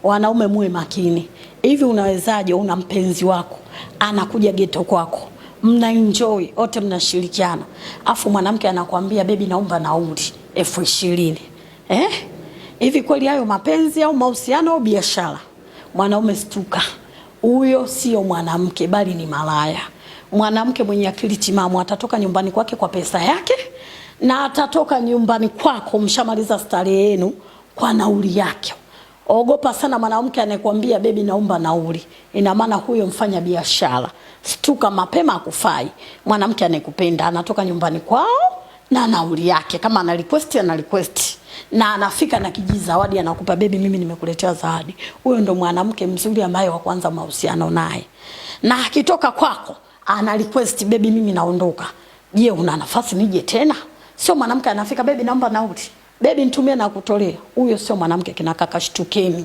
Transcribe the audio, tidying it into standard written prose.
wanaume muwe makini. Hivi unawezaje una mpenzi wako anakuja geto kwako, mna enjoy wote, mnashirikiana, afu mwanamke anakuambia baby naomba nauli 20,000? Hivi kweli hayo mapenzi au mahusiano au biashara? Mwanaume stuka, huyo sio mwanamke bali ni malaya. Mwanamke mwenye akili timamu atatoka nyumbani kwake kwa pesa yake, na atatoka nyumbani kwako mshamaliza starehe yenu kwa nauli yake. Ogopa sana mwanamke anayekwambia baby naomba nauli. Ina maana huyo mfanya biashara. Stuka mapema, akufai. Mwanamke anayekupenda anatoka nyumbani kwao na nauli yake. Kama ana request ana request, na anafika na kijizawadi anakupa, baby mimi nimekuletea zawadi. Huyo ndo mwanamke mzuri ambaye wa kwanza mahusiano naye. Na akitoka kwako ana request, baby mimi naondoka, je una nafasi nije tena? Sio mwanamke anafika baby naomba nauli, baby nitumie na kutolea. Huyo sio mwanamke, kina kaka, shtukeni.